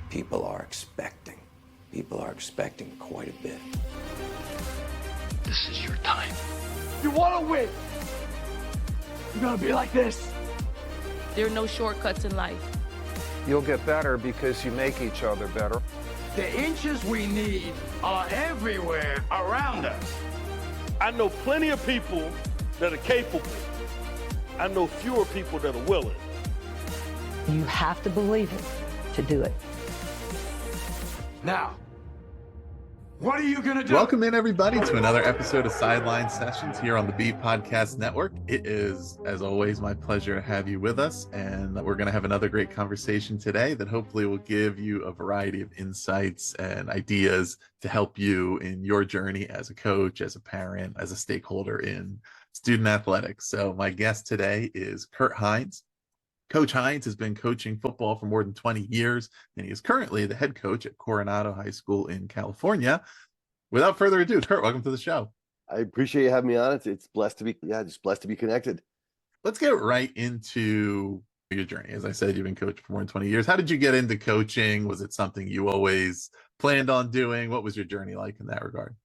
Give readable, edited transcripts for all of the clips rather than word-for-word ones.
people are expecting. People are expecting quite a bit. This is your time. You want to win. You're going to be like this. There are no shortcuts in life. You'll get better because you make each other better. The inches we need are everywhere around us. I know plenty of people that are capable. I know fewer people that are willing. You have to believe it to do it. Now, what are you going to do? Welcome in, everybody, to another episode of Sideline Sessions here on the B Podcast Network. It is, as always, my pleasure to have you with us, and we're going to have another great conversation today that hopefully will give you a variety of insights and ideas to help you in your journey as a coach, as a parent, as a stakeholder in student athletics. So my guest today is Kurt Hines. Coach Hines has been coaching football for more than 20 years, and he is currently the head coach at Coronado High School in California. Without further ado, Kurt, welcome to the show. I appreciate you having me on. It's blessed to be, just blessed to be connected. Let's get right into your journey. As I said, you've been coaching for more than 20 years. How did you get into coaching? Was it something you always planned on doing? What was your journey like in that regard?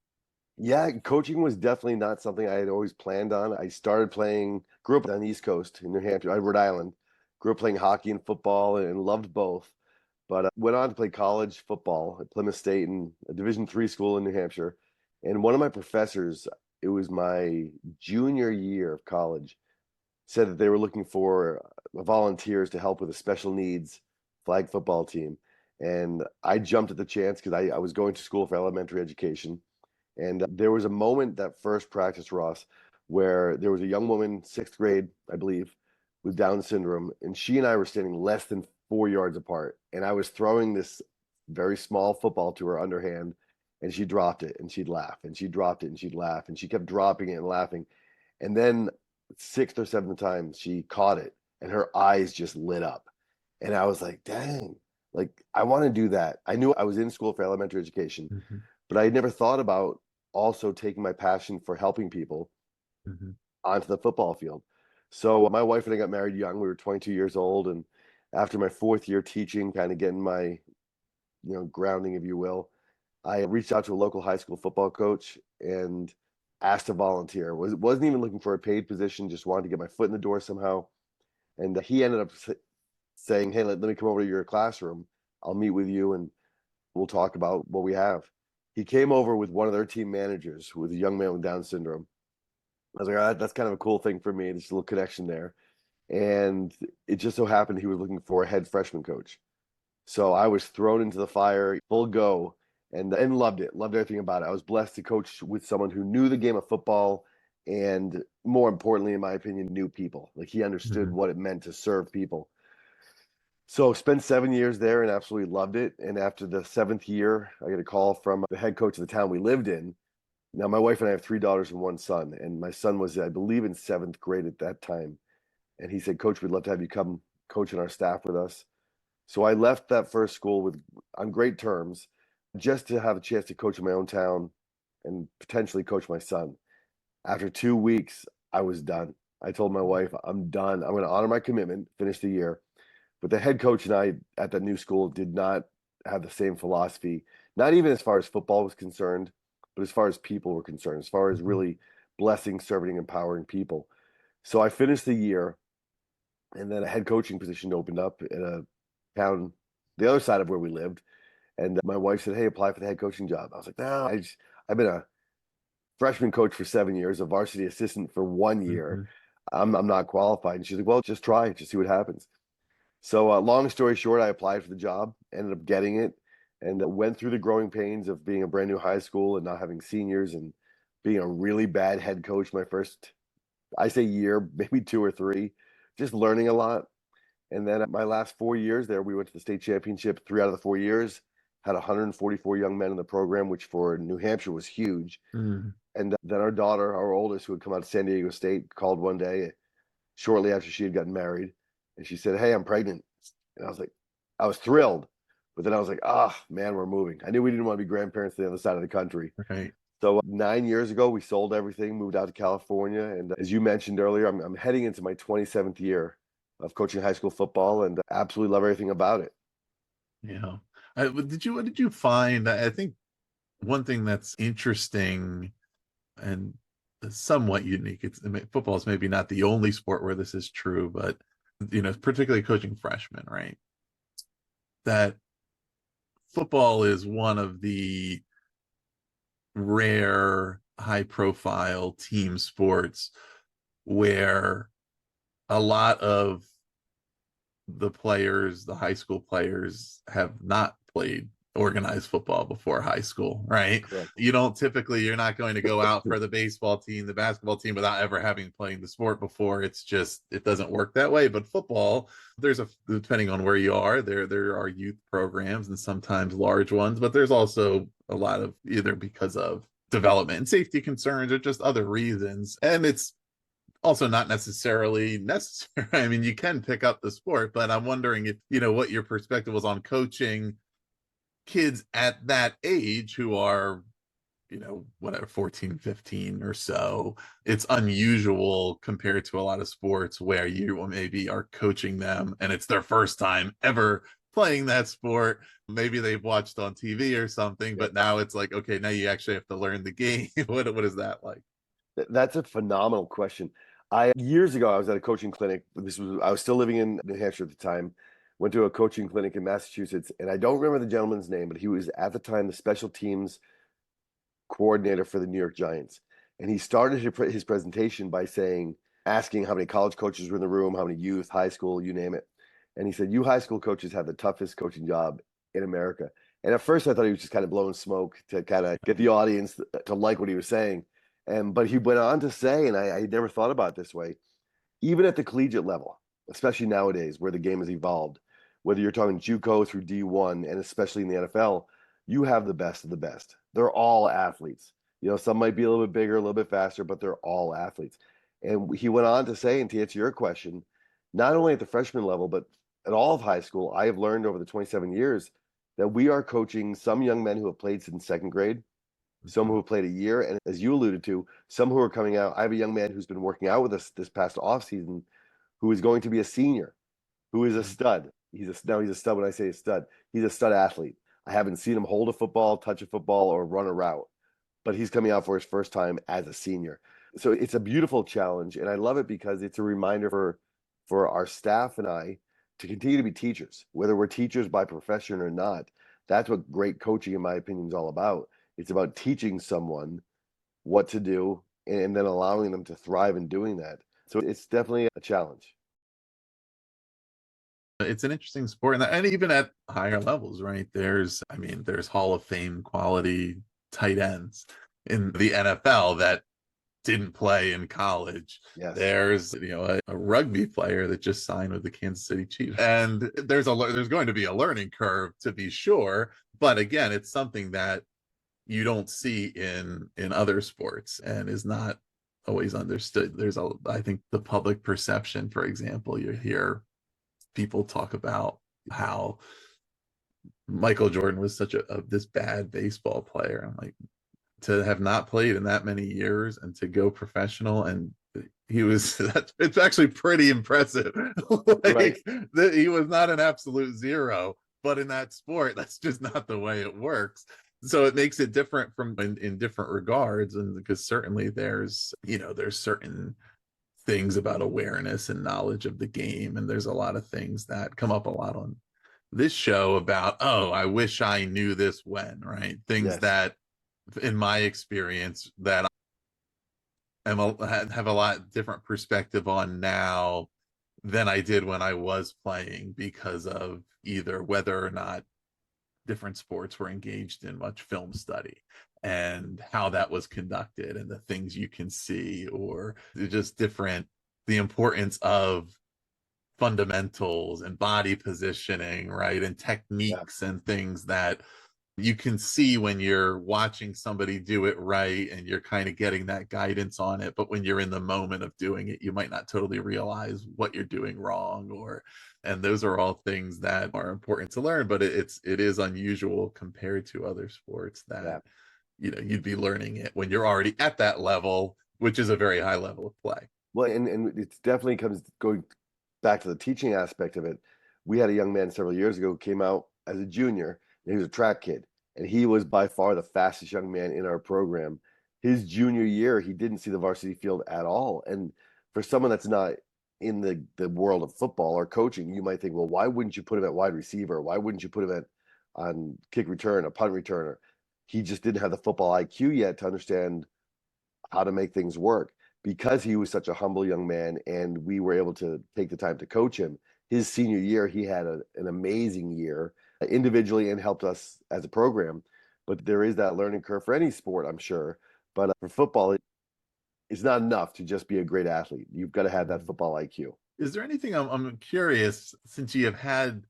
Yeah, coaching was definitely not something I had always planned on. I started grew up on the East Coast in New Hampshire, Rhode Island. Grew up playing hockey and football and loved both, but went on to play college football at Plymouth State in a Division III school in New Hampshire. And one of my professors, it was my junior year of college, said that they were looking for volunteers to help with a special needs flag football team. And I jumped at the chance because I was going to school for elementary education. And there was a moment that first practice, Ross, where there was a young woman, 6th grade, I believe, with Down syndrome, and she and I were standing less than 4 yards apart, and I was throwing this very small football to her underhand, and she dropped it and she'd laugh, and she dropped it and she'd laugh, and she kept dropping it and laughing, and then 6th or 7th time she caught it and her eyes just lit up, and I was like, dang, like I want to do that. I knew I was in school for elementary education, but I had never thought about also taking my passion for helping people onto the football field. So my wife and I got married young. We were 22 years old. And after my 4th year teaching, kind of getting my, grounding, if you will, I reached out to a local high school football coach and asked to volunteer. Wasn't even looking for a paid position, just wanted to get my foot in the door somehow. And he ended up saying, hey, let me come over to your classroom. I'll meet with you and we'll talk about what we have. He came over with one of their team managers, who was a young man with Down syndrome. I was like, all right, that's kind of a cool thing for me. There's a little connection there. And it just so happened he was looking for a head freshman coach. So I was thrown into the fire, full go, and loved it, loved everything about it. I was blessed to coach with someone who knew the game of football and, more importantly, in my opinion, knew people. Like he understood what it meant to serve people. So spent 7 years there and absolutely loved it. And after the 7th year, I get a call from the head coach of the town we lived in. Now, my wife and I have 3 daughters and 1 son, and my son was, I believe, in 7th grade at that time. And he said, Coach, we'd love to have you come coach on our staff with us. So I left that first school on great terms, just to have a chance to coach in my own town and potentially coach my son. After 2 weeks, I was done. I told my wife, I'm done. I'm going to honor my commitment, finish the year. But the head coach and I at that new school did not have the same philosophy, not even as far as football was concerned, but as far as people were concerned, as far as really blessing, serving, empowering people. So I finished the year, and then a head coaching position opened up in a town the other side of where we lived. And my wife said, hey, apply for the head coaching job. I was like, no, I've been a freshman coach for 7 years, a varsity assistant for 1 year. I'm not qualified. And she's like, well, just try it, just see what happens. So long story short, I applied for the job, ended up getting it, and went through the growing pains of being a brand new high school and not having seniors and being a really bad head coach my first, I say year, maybe 2 or 3, just learning a lot. And then my last 4 years there, we went to the state championship 3 out of the 4 years, had 144 young men in the program, which for New Hampshire was huge. And then our daughter, our oldest, who had come out of San Diego State, called one day shortly after she had gotten married. And she said, hey, I'm pregnant. And I was thrilled. But then I was like, man, we're moving. I knew we didn't want to be grandparents to the other side of the country. Right. So 9 years ago, we sold everything, moved out to California. And as you mentioned earlier, I'm heading into my 27th year of coaching high school football and absolutely love everything about it. Yeah. What did you find? I think one thing that's interesting and somewhat unique. Football is maybe not the only sport where this is true, but particularly coaching freshmen, right? That football is one of the rare high-profile team sports where a lot of the players, the high school players, have not played organized football before high school, right? Correct. You're not going to go out for the baseball team, the basketball team without ever having played the sport before. It doesn't work that way. But football, depending on where you are, there are youth programs and sometimes large ones, but there's also a lot of either because of development and safety concerns or just other reasons. And it's also not necessarily necessary. I mean, you can pick up the sport, but I'm wondering if, what your perspective was on coaching kids at that age who are, whatever, 14, 15 or so. It's unusual compared to a lot of sports where you maybe are coaching them and it's their first time ever playing that sport. Maybe they've watched on TV or something, but now it's like, okay, now you actually have to learn the game. What is that like? That's a phenomenal question. Years ago, I was at a coaching clinic. I was still living in New Hampshire at the time. Went to a coaching clinic in Massachusetts, and I don't remember the gentleman's name, but he was at the time the special teams coordinator for the New York Giants. And he started his presentation by asking how many college coaches were in the room, how many youth, high school, you name it. And he said, "You high school coaches have the toughest coaching job in America." And at first, I thought he was just kind of blowing smoke to kind of get the audience to like what he was saying. But he went on to say, and I never thought about it this way, even at the collegiate level, especially nowadays where the game has evolved, whether you're talking JUCO through D1 and especially in the NFL, you have the best of the best. They're all athletes. Some might be a little bit bigger, a little bit faster, but they're all athletes. And he went on to say, and to answer your question, not only at the freshman level, but at all of high school, I have learned over the 27 years that we are coaching some young men who have played since second grade, some who have played a year, and as you alluded to, some who are coming out. I have a young man who's been working out with us this past off season, who is going to be a senior, who is a stud. He's a stud. When I say a stud, he's a stud athlete. I haven't seen him hold a football, touch a football, or run a route, but he's coming out for his first time as a senior. So it's a beautiful challenge, and I love it because it's a reminder for our staff and I to continue to be teachers, whether we're teachers by profession or not. That's what great coaching, in my opinion, is all about. It's about teaching someone what to do and then allowing them to thrive in doing that. So it's definitely a challenge. It's an interesting sport, and even at higher levels, right? There's Hall of Fame quality tight ends in the NFL that didn't play in college. Yes. There's a rugby player that just signed with the Kansas City Chiefs, and there's going to be a learning curve, to be sure, but again, it's something that you don't see in other sports and is not always understood. I think the public perception, for example, you hear people talk about how Michael Jordan was such this bad baseball player. I'm like, to have not played in that many years and to go professional, and it's actually pretty impressive. Right. He was not an absolute zero, but in that sport, that's just not the way it works. So it makes it different in different regards, and because certainly there's certain things about awareness and knowledge of the game, and there's a lot of things that come up a lot on this show about, I wish I knew this when, right? Things Yes. that, in my experience, that have a lot different perspective on now than I did when I was playing, because of either whether or not different sports were engaged in much film study and how that was conducted and the things you can see, or just the importance of fundamentals and body positioning, right? And techniques and things that you can see when you're watching somebody do it right and you're kind of getting that guidance on it. But when you're in the moment of doing it, you might not totally realize what you're doing wrong, and those are all things that are important to learn, but it is unusual compared to other sports that, you'd be learning it when you're already at that level, which is a very high level of play. Well, and it definitely going back to the teaching aspect of it. We had a young man several years ago who came out as a junior, He was a track kid, and he was by far the fastest young man in our program. His junior year, he didn't see the varsity field at all. And for someone that's not in the world of football or coaching, you might think, well, why wouldn't you put him at wide receiver? Why wouldn't you put him at on kick return, a punt returner? He just didn't have the football IQ yet to understand how to make things work. Because he was such a humble young man and we were able to take the time to coach him, his senior year, he had an amazing year individually and helped us as a program. But there is that learning curve for any sport, I'm sure. But for football, it's not enough to just be a great athlete. You've got to have that football IQ. Is there anything, I'm curious, since you have had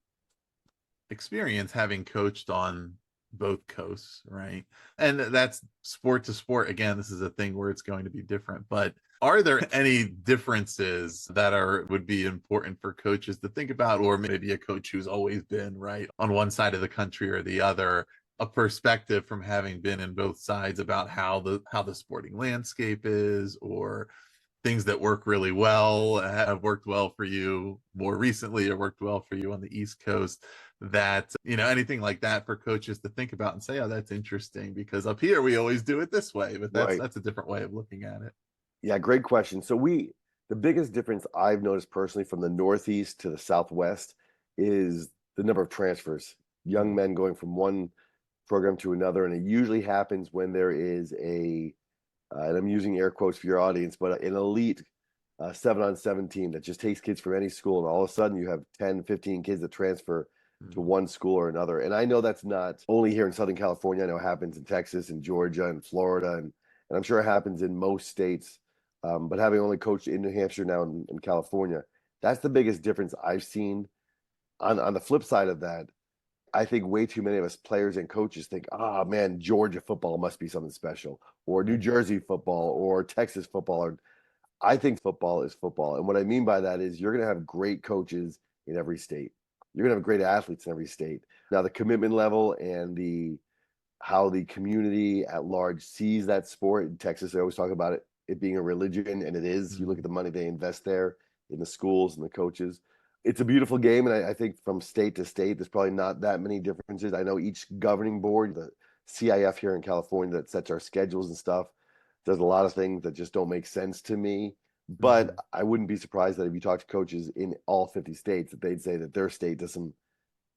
experience having coached on both coasts, right? And that's sport to sport. Again, this is a thing where it's going to be different, but are there any differences that would be important for coaches to think about, or maybe a coach who's always been right on one side of the country or the other, a perspective from having been in both sides about how the sporting landscape is, or things that work really well, have worked well for you more recently or worked well for you on the East Coast, that, anything like that for coaches to think about and say, oh, that's interesting, because up here we always do it this way, but that's a different way of looking at it. Yeah, great question. So the biggest difference I've noticed personally from the Northeast to the Southwest is the number of transfers, young men going from one program to another. And it usually happens when there is and I'm using air quotes for your audience, but an elite 7-on-7 team that just takes kids from any school. And all of a sudden you have 10, 15 kids that transfer to one school or another. And I know that's not only here in Southern California. I know it happens in Texas and Georgia and Florida. And I'm sure it happens in most states. But having only coached in New Hampshire now in California, that's the biggest difference I've seen. On the flip side of that, I think way too many of us players and coaches think, man, Georgia football must be something special, or New Jersey football, or Texas football. I think football is football. And what I mean by that is you're going to have great coaches in every state. You're going to have great athletes in every state. Now, the commitment level and how the community at large sees that sport in Texas, they always talk about it being a religion, and it is. You look at the money they invest there in the schools and the coaches. It's a beautiful game, and I think from state to state, there's probably not that many differences. I know each governing board, the CIF here in California that sets our schedules and stuff, does a lot of things that just don't make sense to me. But I wouldn't be surprised that if you talk to coaches in all 50 states, that they'd say that their state does some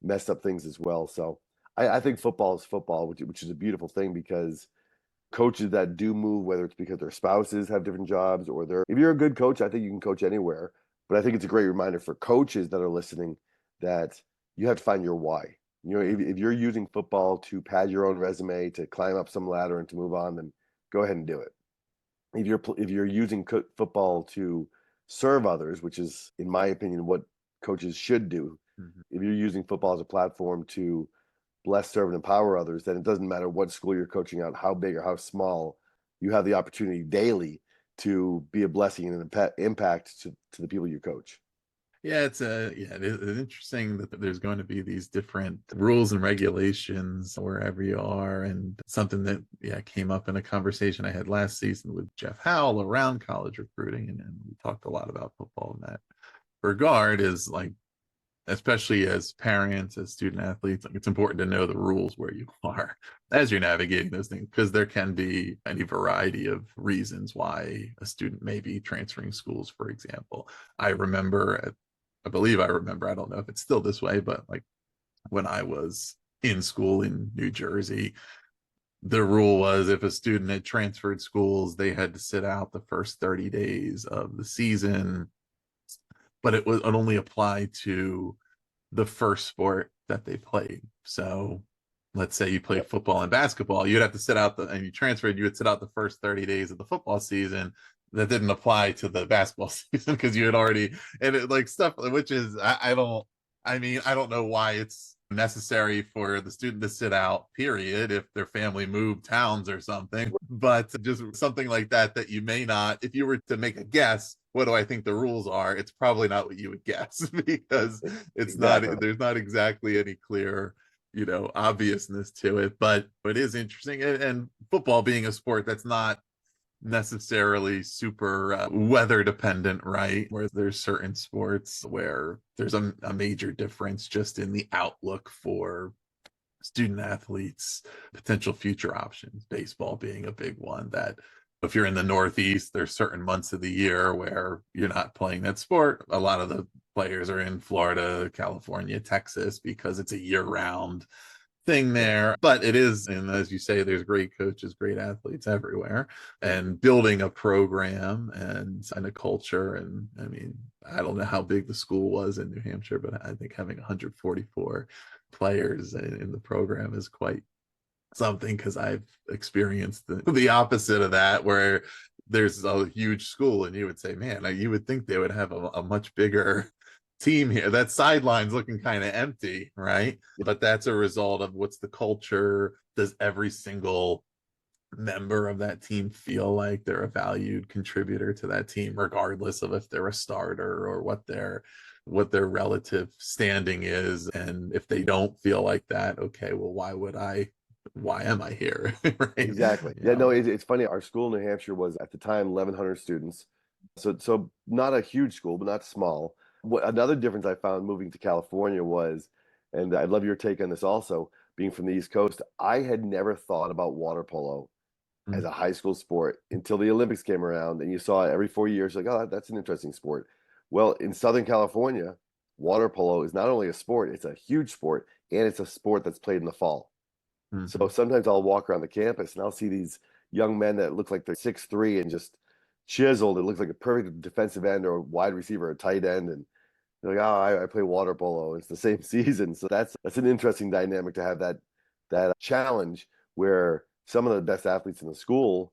messed up things as well. So I think football is football, which is a beautiful thing, because coaches that do move, whether it's because their spouses have different jobs or if you're a good coach, I think you can coach anywhere. But I think it's a great reminder for coaches that are listening that you have to find your why. If you're using football to pad your own resume, to climb up some ladder and to move on, then go ahead and do it. If you're using football to serve others, which is, in my opinion, what coaches should do, if you're using football as a platform to bless, serve, and empower others, then it doesn't matter what school you're coaching at, how big or how small, you have the opportunity daily to be a blessing and an impact to the people you coach. Yeah, it is interesting that there's going to be these different rules and regulations wherever you are, and something that came up in a conversation I had last season with Jeff Howell around college recruiting, and we talked a lot about football in that regard, is like, especially as parents, as student athletes, it's important to know the rules where you are as you're navigating those things, because there can be any variety of reasons why a student may be transferring schools, for example. I believe I remember, I don't know if it's still this way, but like when I was in school in New Jersey, the rule was if a student had transferred schools, they had to sit out the first 30 days of the season, but it only applied to the first sport that they played. So let's say you played football and basketball, you'd have to sit out and you transferred, you would sit out the first 30 days of the football season. That didn't apply to the basketball season because you had already, and it like stuff, which is, I don't know why it's necessary for the student to sit out, period, if their family moved towns or something, but just something like that you may not, if you were to make a guess, what do I think the rules are? It's probably not what you would guess, because it's not, there's not exactly any clear, obviousness to it, but it is interesting. And football being a sport that's not necessarily super weather dependent, right? Whereas there's certain sports where there's a major difference just in the outlook for student athletes, potential future options, baseball being a big one. That if you're in the Northeast, there's certain months of the year where you're not playing that sport. A lot of the players are in Florida, California, Texas, because it's a year-round thing there. But it is, and as you say, there's great coaches, great athletes everywhere, and building a program and a culture. And I mean, I don't know how big the school was in New Hampshire, but I think having 144 players in the program is quite something, because I've experienced the opposite of that, where there's a huge school and you would say, man, you would think they would have a much bigger team here. That sideline's looking kind of empty, right? But that's a result of what's the culture. Does every single member of that team feel like they're a valued contributor to that team, regardless of if they're a starter or what their relative standing is? And if they don't feel like that, okay, well, why am I here? Right? Exactly. Yeah, no, it's funny. Our school in New Hampshire was at the time 1,100 students. So not a huge school, but not small. Another difference I found moving to California was, and I'd love your take on this also, being from the East Coast, I had never thought about water polo as a high school sport until the Olympics came around, and you saw it every 4 years, like, oh, that's an interesting sport. Well, in Southern California, water polo is not only a sport, it's a huge sport, and it's a sport that's played in the fall. So sometimes I'll walk around the campus and I'll see these young men that look like they're 6'3" and just chiseled. It looks like a perfect defensive end or wide receiver or tight end. And they're like, oh, I play water polo. It's the same season. So that's an interesting dynamic to have that challenge where some of the best athletes in the school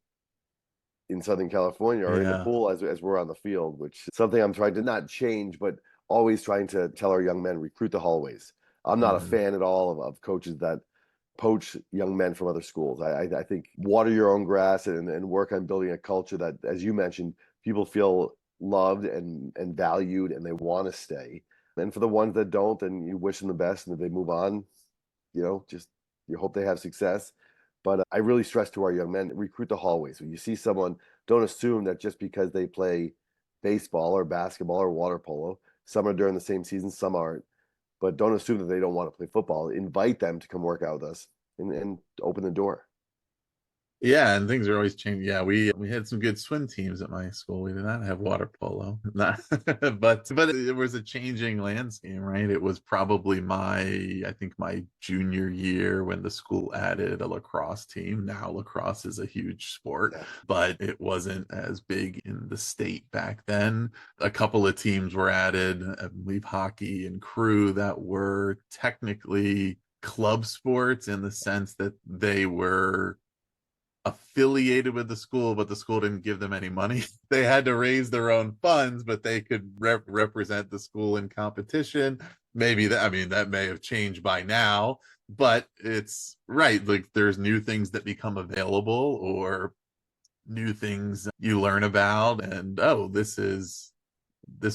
in Southern California are in the pool as we're on the field, which is something I'm trying to not change, but always trying to tell our young men, recruit the hallways. I'm not a fan at all of coaches that poach young men from other schools. I think water your own grass and work on building a culture that, as you mentioned, people feel loved and valued and they want to stay. And for the ones that don't, then you wish them the best and that they move on, just you hope they have success. But I really stress to our young men, recruit the hallways. When you see someone, don't assume that just because they play baseball or basketball or water polo, some are during the same season, some aren't. But don't assume that they don't want to play football. Invite them to come work out with us and open the door. Yeah, and things are always changing. Yeah, we had some good swim teams at my school. We did not have water polo, but it was a changing landscape, right? It was probably I think my junior year when the school added a lacrosse team. Now lacrosse is a huge sport, but it wasn't as big in the state back then. A couple of teams were added, I believe hockey and crew, that were technically club sports in the sense that they were affiliated with the school, but the school didn't give them any money. They had to raise their own funds, but they could represent the school in competition. Maybe that may have changed by now, but it's right. Like there's new things that become available or new things you learn about. And, oh, this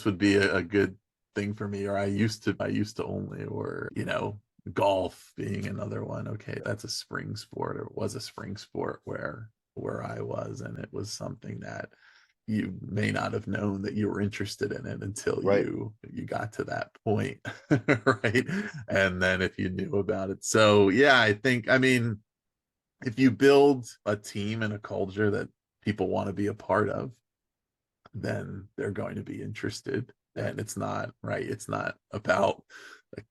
would be a good thing for me. Or I used to only, or, golf being another one. Okay, that's a spring sport, or it was a spring sport where I was, and it was something that you may not have known that you were interested in it until you got to that point. Right. And then if you knew about it. So yeah, I think, if you build a team and a culture that people want to be a part of, then they're going to be interested. And it's not about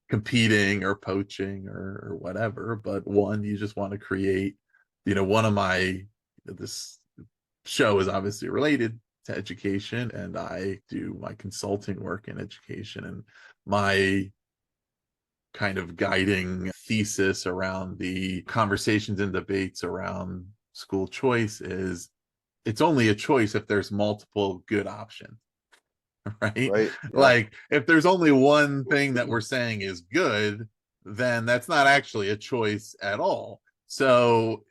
competing or poaching or whatever, but you just want to create, this show is obviously related to education, and I do my consulting work in education, and my kind of guiding thesis around the conversations and debates around school choice is it's only a choice if there's multiple good options. Right? Yeah. Like if there's only one thing that we're saying is good, then that's not actually a choice at all. So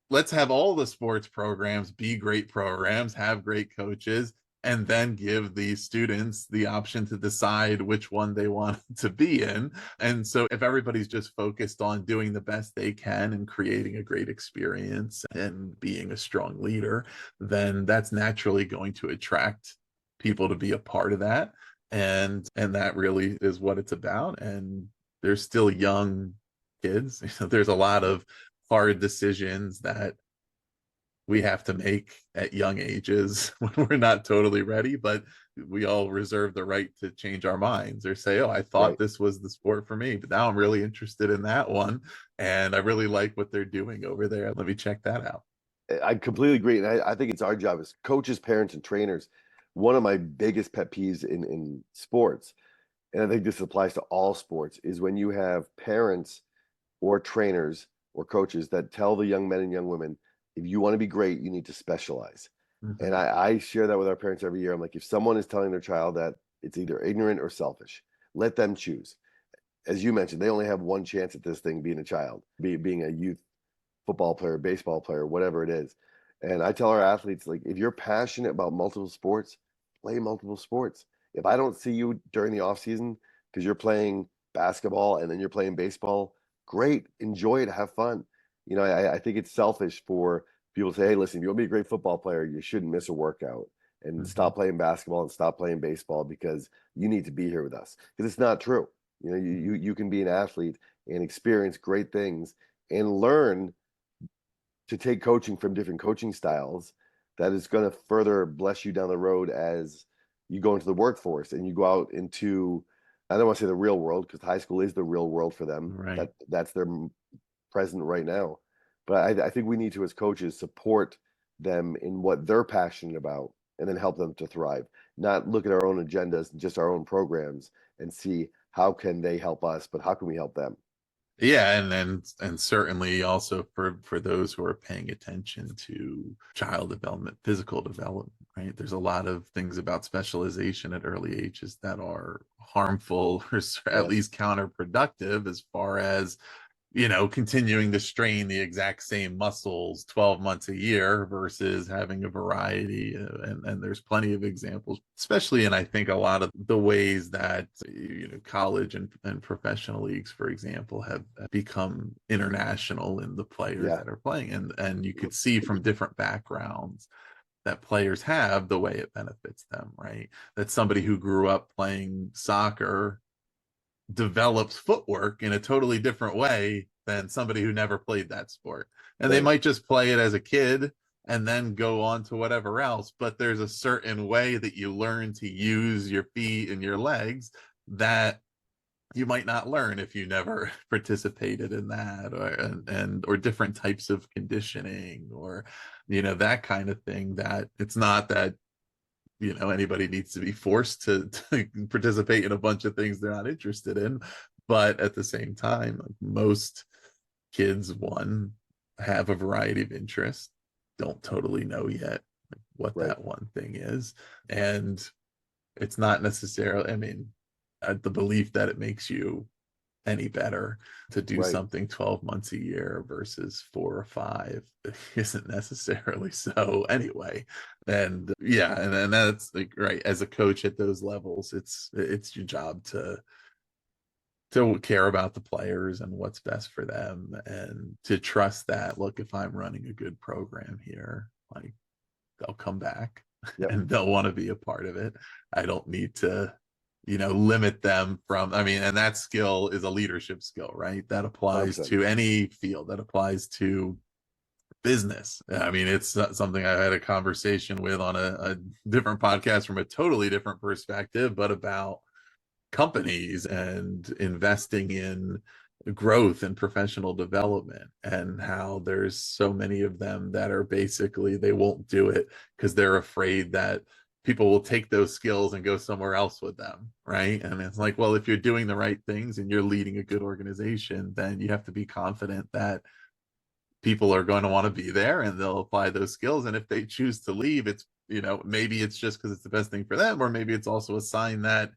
let's have all the sports programs be great programs, have great coaches, and then give the students the option to decide which one they want to be in. And so if everybody's just focused on doing the best they can and creating a great experience and being a strong leader, then that's naturally going to attract people to be a part of that. And that really is what it's about. And there's still young kids. There's a lot of hard decisions that we have to make at young ages when we're not totally ready, but we all reserve the right to change our minds or say, oh, I thought this was the sport for me, but now I'm really interested in that one. And I really like what they're doing over there. Let me check that out. I completely agree. And I think it's our job as coaches, parents, and trainers. One of my biggest pet peeves in sports, and I think this applies to all sports, is when you have parents or trainers or coaches that tell the young men and young women, if you want to be great, you need to specialize. And I share that with our parents every year. I'm like, if someone is telling their child that it's either ignorant or selfish, let them choose. As you mentioned, they only have one chance at this thing, being a child, being a youth football player, baseball player, whatever it is. And I tell our athletes, like, if you're passionate about multiple sports, play multiple sports. If I don't see you during the off season because you're playing basketball and then you're playing baseball, great, enjoy it, have fun. I think it's selfish for people to say, hey, listen, if you want to be a great football player, you shouldn't miss a workout and stop playing basketball and stop playing baseball because you need to be here with us. Because it's not true. You can be an athlete and experience great things and learn to take coaching from different coaching styles that is going to further bless you down the road as you go into the workforce and you go out into, I don't want to say the real world, because high school is the real world for them. Right. That's their present right now. But I think we need to, as coaches, support them in what they're passionate about and then help them to thrive. Not look at our own agendas and just our own programs and see how can they help us, but how can we help them? Yeah, and certainly also for those who are paying attention to child development, physical development, right? There's a lot of things about specialization at early ages that are harmful or at least counterproductive as far as continuing to strain the exact same muscles 12 months a year versus having a variety. And there's plenty of examples, especially in, I think, a lot of the ways that, college and professional leagues, for example, have become international in the players that are playing. And you could see from different backgrounds that players have the way it benefits them, right? That somebody who grew up playing soccer develops footwork in a totally different way than somebody who never played that sport. And they might just play it as a kid and then go on to whatever else, but there's a certain way that you learn to use your feet and your legs that you might not learn if you never participated in that, or different types of conditioning, or that kind of thing. That it's not that anybody needs to be forced to participate in a bunch of things they're not interested in, but at the same time, most kids, one, have a variety of interests, don't totally know yet what that one thing is, and it's not necessarily, the belief that it makes you any better to do something 12 months a year versus 4 or 5 isn't necessarily so anyway. And and that's like, right, as a coach at those levels, it's your job to care about the players and what's best for them, and to trust that, look, if I'm running a good program here, like, they'll come back and they'll want to be a part of it. I don't need to limit them from, and that skill is a leadership skill, right? That applies 100%. To any field, that applies to business. It's something I had a conversation with on a different podcast from a totally different perspective, but about companies and investing in growth and professional development, and how there's so many of them that are basically, they won't do it because they're afraid that people will take those skills and go somewhere else with them, right? And it's like, well, if you're doing the right things and you're leading a good organization, then you have to be confident that people are going to want to be there and they'll apply those skills. And if they choose to leave, it's, maybe it's just because it's the best thing for them, or maybe it's also a sign that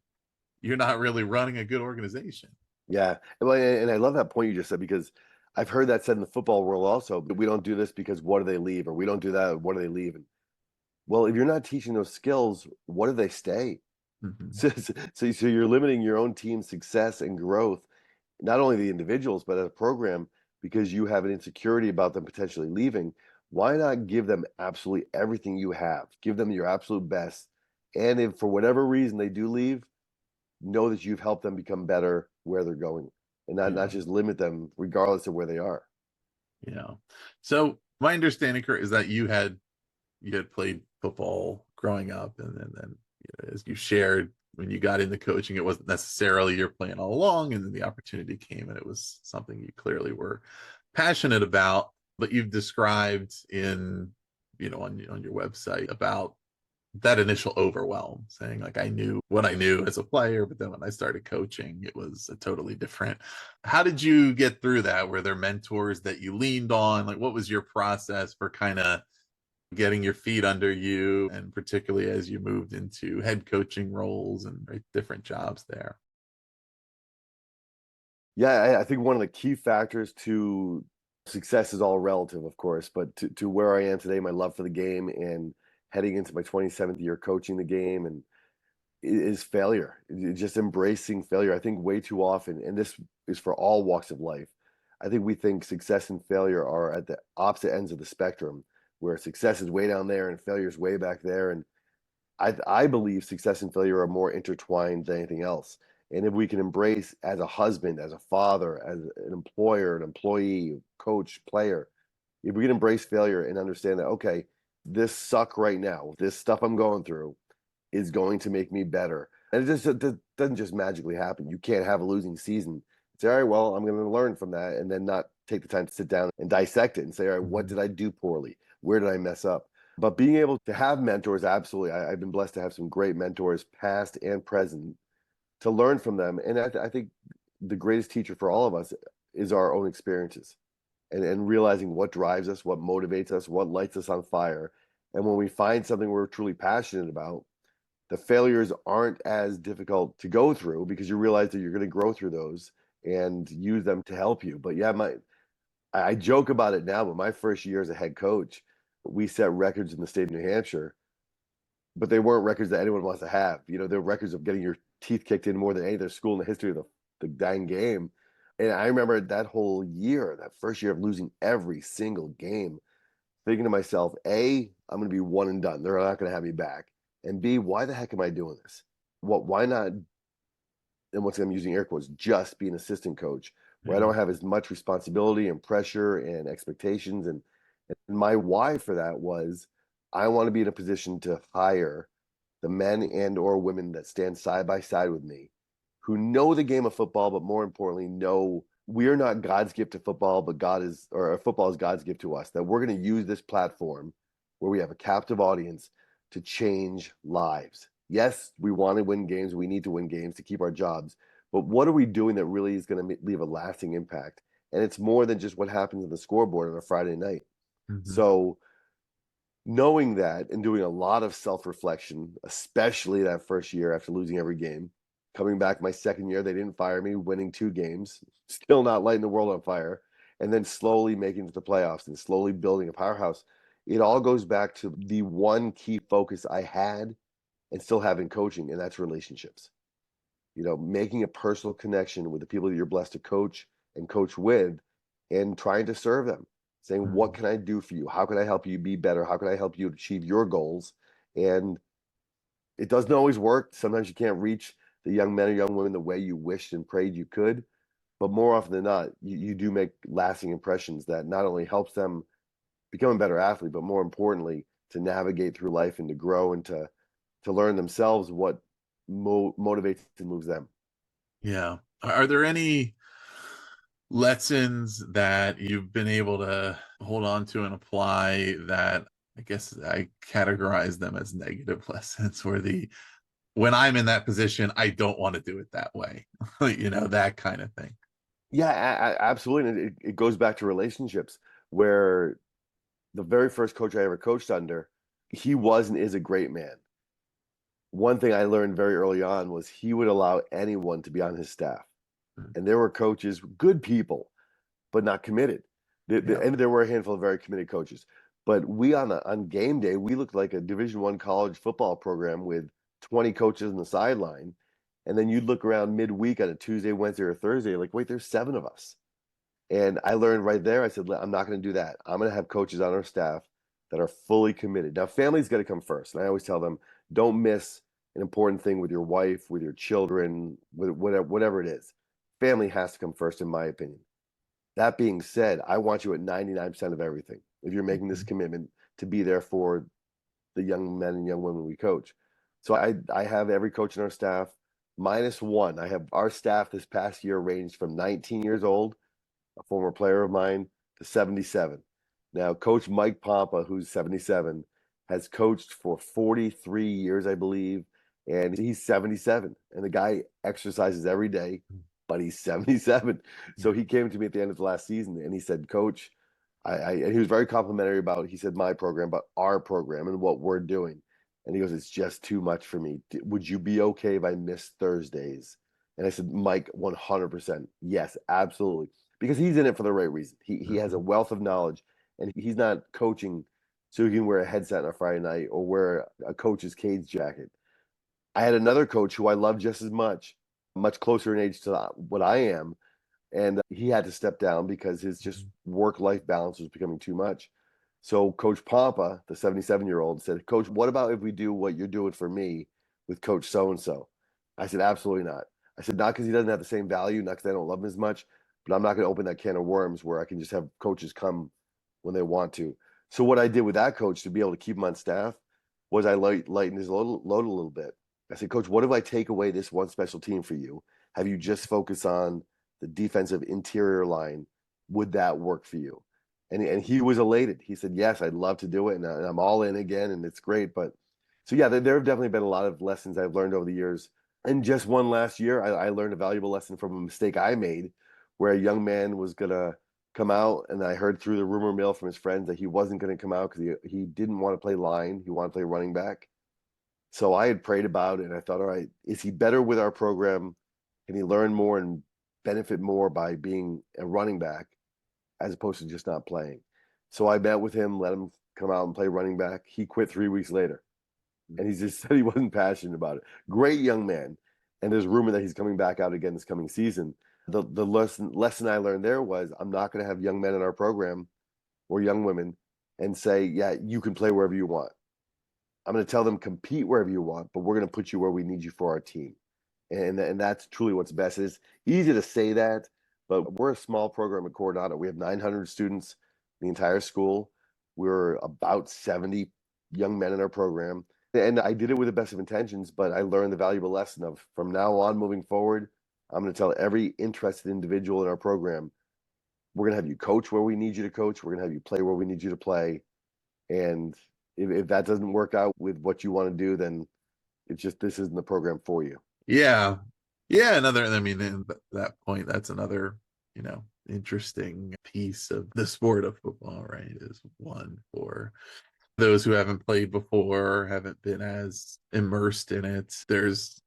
you're not really running a good organization. Yeah. And I love that point you just said, because I've heard that said in the football world also, but we don't do this because what do they leave? Or we don't do that, what do they leave? And, well, if you're not teaching those skills, what do they stay? So you're limiting your own team's success and growth, not only the individuals, but as a program, because you have an insecurity about them potentially leaving. Why not give them absolutely everything you have? Give them your absolute best. And if for whatever reason they do leave, know that you've helped them become better where they're going. and not just limit them regardless of where they are. Yeah. So my understanding, Kurt, is that you had played football growing up, and then as you shared, when you got into coaching, it wasn't necessarily your plan all along, and then the opportunity came, and it was something you clearly were passionate about. But you've described on your website about that initial overwhelm, saying like, I knew what I knew as a player, but then when I started coaching, it was a totally different. How did you get through that? Were there mentors that you leaned on? Like, what was your process for kind of getting your feet under you, and particularly as you moved into head coaching roles and different jobs there? Yeah, I think one of the key factors to success is all relative, of course, but to where I am today, my love for the game and heading into my 27th year coaching the game, and is failure. Just embracing failure. I think way too often, and this is for all walks of life, I think we think success and failure are at the opposite ends of the spectrum, where success is way down there and failure is way back there. And I believe success and failure are more intertwined than anything else. And if we can embrace, as a husband, as a father, as an employer, an employee, coach, player, if we can embrace failure and understand that, okay, this suck right now, this stuff I'm going through is going to make me better. And it doesn't just magically happen. You can't have a losing season. Say, all right, well, I'm going to learn from that, and then not take the time to sit down and dissect it and say, all right, what did I do poorly? Where did I mess up? But being able to have mentors, absolutely. I've been blessed to have some great mentors, past and present, to learn from them. And I think the greatest teacher for all of us is our own experiences, and realizing what drives us, what motivates us, what lights us on fire. And when we find something we're truly passionate about, the failures aren't as difficult to go through, because you realize that you're going to grow through those and use them to help you. But yeah, I joke about it now, but my first year as a head coach, we set records in the state of New Hampshire, but they weren't records that anyone wants to have. They're records of getting your teeth kicked in more than any other school in the history of the dang game. And I remember that whole year, that first year of losing every single game, thinking to myself, A, I'm going to be one and done. They're not going to have me back. And B, why the heck am I doing this? Why not? And once I'm using air quotes, just be an assistant coach, where I don't have as much responsibility and pressure and expectations. And my why for that was, I want to be in a position to hire the men and or women that stand side by side with me, who know the game of football, but more importantly, know we're not God's gift to football, but football is God's gift to us. That we're going to use this platform where we have a captive audience to change lives. Yes, we want to win games. We need to win games to keep our jobs. But what are we doing that really is going to leave a lasting impact? And it's more than just what happens on the scoreboard on a Friday night. Mm-hmm. So knowing that and doing a lot of self-reflection, especially that first year after losing every game, coming back my second year, they didn't fire me, winning 2 games, still not lighting the world on fire, and then slowly making it to the playoffs and slowly building a powerhouse. It all goes back to the one key focus I had and still have in coaching, and that's relationships. Making a personal connection with the people that you're blessed to coach and coach with, and trying to serve them, saying, what can I do for you? How can I help you be better? How can I help you achieve your goals? And it doesn't always work. Sometimes you can't reach the young men or young women the way you wished and prayed you could. But more often than not, you do make lasting impressions that not only helps them become a better athlete, but more importantly, to navigate through life and to grow and to learn themselves what motivates and moves them. Yeah. Are there any lessons that you've been able to hold on to and apply that, I guess I categorize them as negative lessons, where when I'm in that position, I don't want to do it that way, that kind of thing? Yeah, absolutely. And it goes back to relationships, where the very first coach I ever coached under, he was and is a great man. One thing I learned very early on was he would allow anyone to be on his staff. And there were coaches, good people, but not committed. And there were a handful of very committed coaches. But we on game day, we looked like a Division I college football program with 20 coaches on the sideline. And then you'd look around midweek on a Tuesday, Wednesday, or Thursday, like, wait, there's 7 of us. And I learned right there, I said, I'm not going to do that. I'm going to have coaches on our staff that are fully committed. Now, family's got to come first. And I always tell them, don't miss an important thing with your wife, with your children, with whatever it is. family has to come first, in my opinion. That being said, I want you at 99% of everything. If you're making this commitment to be there for the young men and young women we coach. So I have every coach in our staff minus one. I have our staff this past year ranged from 19 years old, a former player of mine, to 77. Now, Coach Mike Pompa, who's 77, has coached for 43 years, I believe, and he's 77. And the guy exercises every day, but he's 77. So he came to me at the end of the last season and he said, Coach, and he was very complimentary about, he said, my program, but our program and what we're doing. And he goes, it's just too much for me. Would you be okay if I missed Thursdays? And I said, Mike, 100%. Yes, absolutely. Because he's in it for the right reason. He has a wealth of knowledge, and he's not coaching so he can wear a headset on a Friday night or wear a coach's cage jacket. I had another coach who I love just as much closer in age to what I am. And he had to step down because his just work-life balance was becoming too much. So Coach Pompa, the 77-year-old, said, Coach, what about if we do what you're doing for me with Coach so-and-so? I said, absolutely not. I said, not because he doesn't have the same value, not because I don't love him as much, but I'm not going to open that can of worms where I can just have coaches come when they want to. So what I did with that coach to be able to keep him on staff was I lightened his load a little bit. I said, Coach, what if I take away this one special team for you? Have you just focus on the defensive interior line? Would that work for you? And he was elated. He said, yes, I'd love to do it. And I'm all in again, and it's great. But so, yeah, there have definitely been a lot of lessons I've learned over the years. And just one last year, I learned a valuable lesson from a mistake I made where a young man was going to come out. And I heard through the rumor mill from his friends that he wasn't going to come out because he didn't want to play line. He wanted to play running back. So I had prayed about it. And I thought, all right, is he better with our program? Can he learn more and benefit more by being a running back as opposed to just not playing? So I met with him, let him come out and play running back. He quit 3 weeks later. And he just said he wasn't passionate about it. Great young man. And there's rumor that he's coming back out again this coming season. The lesson I learned there was I'm not going to have young men in our program or young women and say, yeah, you can play wherever you want. I'm going to tell them compete wherever you want, but we're going to put you where we need you for our team. And that's truly what's best. It's easy to say that, but we're a small program at Coronado. We have 900 students, the entire school. We're about 70 young men in our program. And I did it with the best of intentions, but I learned the valuable lesson of from now on moving forward, I'm going to tell every interested individual in our program, we're going to have you coach where we need you to coach. We're going to have you play where we need you to play. And if that doesn't work out with what you want to do, then it's just, this isn't the program for you. Yeah. I mean, in that point, that's another, interesting piece of the sport of football, right? Is one for those who haven't played before, haven't been as immersed in it. There's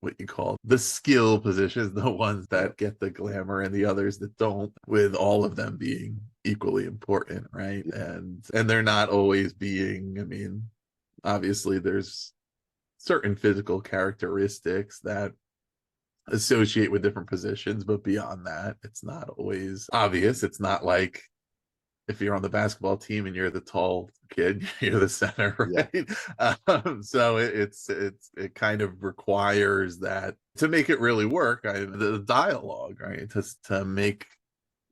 what you call the skill positions, the ones that get the glamour and the others that don't, with all of them being equally important, right? And they're not always being, I mean, obviously there's certain physical characteristics that associate with different positions, but beyond that, it's not always obvious. It's not like if you're on the basketball team and you're the tall kid, you're the center, right? Yeah. So it kind of requires that to make it really work, the dialogue, right? To make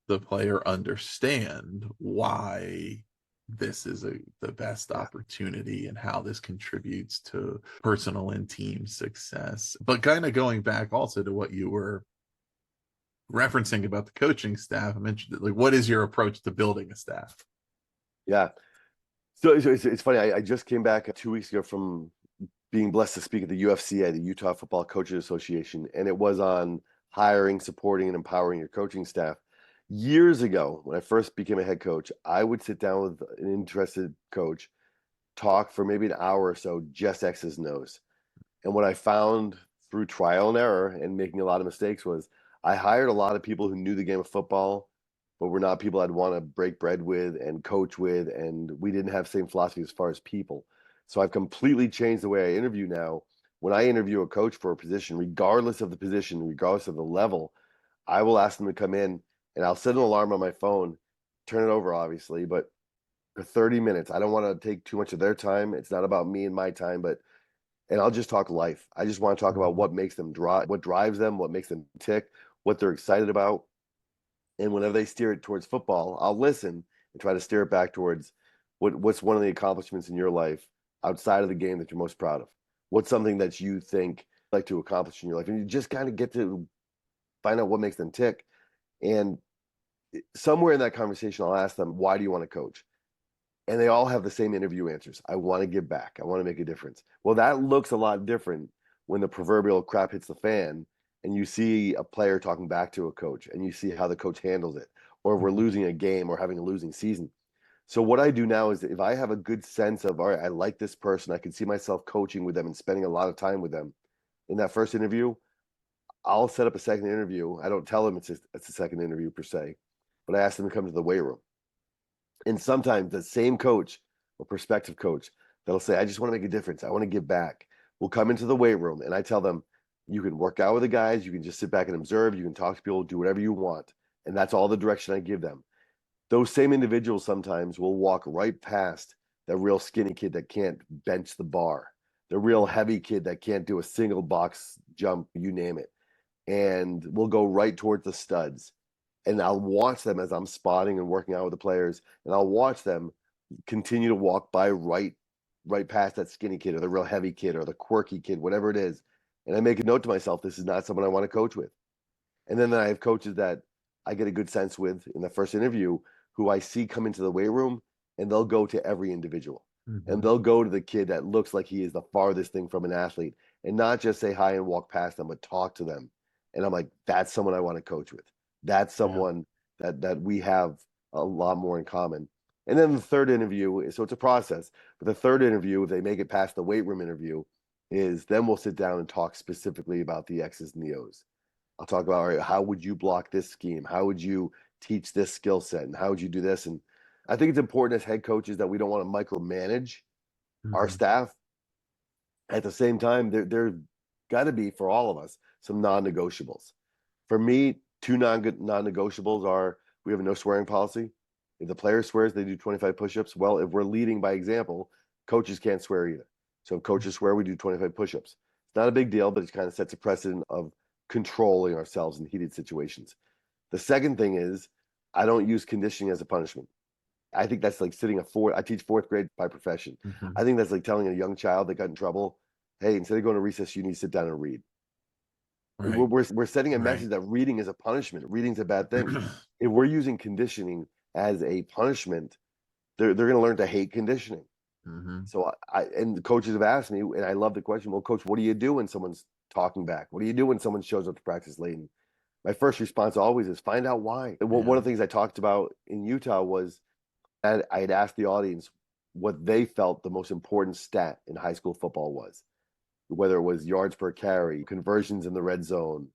the player understand why this is the best opportunity and how this contributes to personal and team success. But kind of going back also to what you were referencing about the coaching staff, I mentioned like, what is your approach to building a staff? Yeah. So it's funny. I just came back 2 weeks ago from being blessed to speak at the UFCA, the Utah Football Coaches Association, and it was on hiring, supporting, and empowering your coaching staff. Years ago, when I first became a head coach, I would sit down with an interested coach, talk for maybe an hour or so, just X's and O's. And what I found through trial and error and making a lot of mistakes was I hired a lot of people who knew the game of football, but were not people I'd want to break bread with and coach with, and we didn't have the same philosophy as far as people. So I've completely changed the way I interview now. When I interview a coach for a position, regardless of the position, regardless of the level, I will ask them to come in, and I'll set an alarm on my phone, turn it over, obviously, but for 30 minutes. I don't want to take too much of their time. It's not about me and my time, and I'll just talk life. I just want to talk about what makes them what drives them, what makes them tick, what they're excited about. And whenever they steer it towards football, I'll listen and try to steer it back towards what's one of the accomplishments in your life outside of the game that you're most proud of. What's something that you think you'd like to accomplish in your life? And you just kind of get to find out what makes them tick. And somewhere in that conversation, I'll ask them, why do you want to coach? And they all have the same interview answers. I want to give back. I want to make a difference. Well, that looks a lot different when the proverbial crap hits the fan and you see a player talking back to a coach and you see how the coach handles it, or we're losing a game or having a losing season. So what I do now is if I have a good sense of, all right, I like this person, I can see myself coaching with them and spending a lot of time with them in that first interview, I'll set up a second interview. I don't tell them it's a second interview per se, but I ask them to come to the weight room. And sometimes the same coach or prospective coach that'll say, I just want to make a difference. I want to give back. We'll come into the weight room and I tell them, you can work out with the guys. You can just sit back and observe. You can talk to people, do whatever you want. And that's all the direction I give them. Those same individuals sometimes will walk right past that real skinny kid that can't bench the bar, the real heavy kid that can't do a single box jump, you name it. And we'll go right towards the studs. And I'll watch them as I'm spotting and working out with the players. And I'll watch them continue to walk by right past that skinny kid or the real heavy kid or the quirky kid, whatever it is. And I make a note to myself, this is not someone I want to coach with. And then I have coaches that I get a good sense with in the first interview who I see come into the weight room and they'll go to every individual. Mm-hmm. And they'll go to the kid that looks like he is the farthest thing from an athlete and not just say hi and walk past them, but talk to them. And I'm like, that's someone I want to coach with. That's someone that we have a lot more in common. And then the third interview, so it's a process, but the third interview, if they make it past the weight room interview, is then we'll sit down and talk specifically about the X's and the O's. I'll talk about, all right, how would you block this scheme? How would you teach this skill set? And how would you do this? And I think it's important as head coaches that we don't want to micromanage our staff. At the same time, there got to be, for all of us, some non-negotiables. For me, two non-negotiables are, we have a no swearing policy. If the player swears, they do 25 push-ups. Well, if we're leading by example, coaches can't swear either. So if coaches swear, we do 25 push-ups. It's not a big deal, but it kind of sets a precedent of controlling ourselves in heated situations. The second thing is, I don't use conditioning as a punishment. I think that's like I teach fourth grade by profession. Mm-hmm. I think that's like telling a young child that got in trouble, hey, instead of going to recess, you need to sit down and read. Right. We're sending a message that reading is a punishment. Reading's a bad thing. If we're using conditioning as a punishment, they're going to learn to hate conditioning. Mm-hmm. So and the coaches have asked me, and I love the question, well, coach, what do you do when someone's talking back? What do you do when someone shows up to practice late? And my first response always is find out why. And one of the things I talked about in Utah was that I had asked the audience what they felt the most important stat in high school football was, whether it was yards per carry, conversions in the red zone,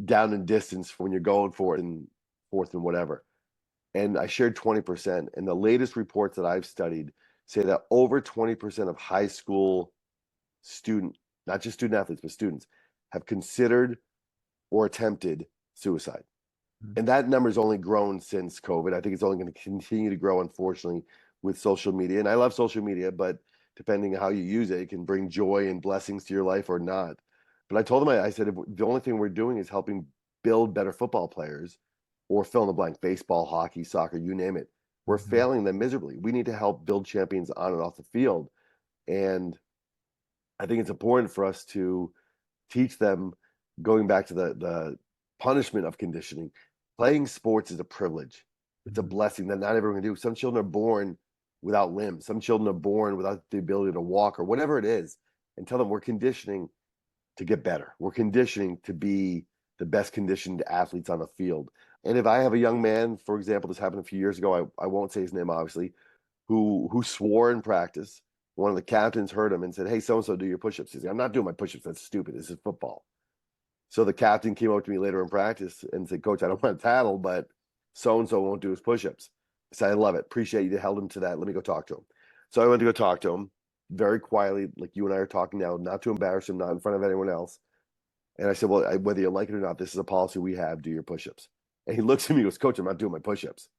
down in distance when you're going for it and fourth and whatever. And I shared 20%. And the latest reports that I've studied say that over 20% of high school not just student athletes, but students, have considered or attempted suicide. Mm-hmm. And that number's only grown since COVID. I think it's only going to continue to grow, unfortunately, with social media. And I love social media, but depending on how you use it, it can bring joy and blessings to your life or not. But I told them, I said, if the only thing we're doing is helping build better football players, or fill in the blank, baseball, hockey, soccer, you name it, we're failing them miserably. We need to help build champions on and off the field. And I think it's important for us to teach them, going back to the punishment of conditioning. Playing sports is a privilege. It's a blessing that not everyone can do. Some children are born without limbs. Some children are born without the ability to walk or whatever it is. And tell them we're conditioning to get better. We're conditioning to be the best conditioned athletes on the field. And if I have a young man, for example, this happened a few years ago, I won't say his name, obviously, who swore in practice. One of the captains heard him and said, hey, so-and-so, do your push-ups. He said, I'm not doing my push-ups. That's stupid. This is football. So the captain came up to me later in practice and said, Coach, I don't want to tattle, but so-and-so won't do his push-ups. I said, I love it. Appreciate you held him to that. Let me go talk to him. So I went to go talk to him very quietly, like you and I are talking now, not to embarrass him, not in front of anyone else. And I said, well, whether you like it or not, this is a policy we have. Do your push-ups. And he looks at me and goes, Coach, I'm not doing my push-ups.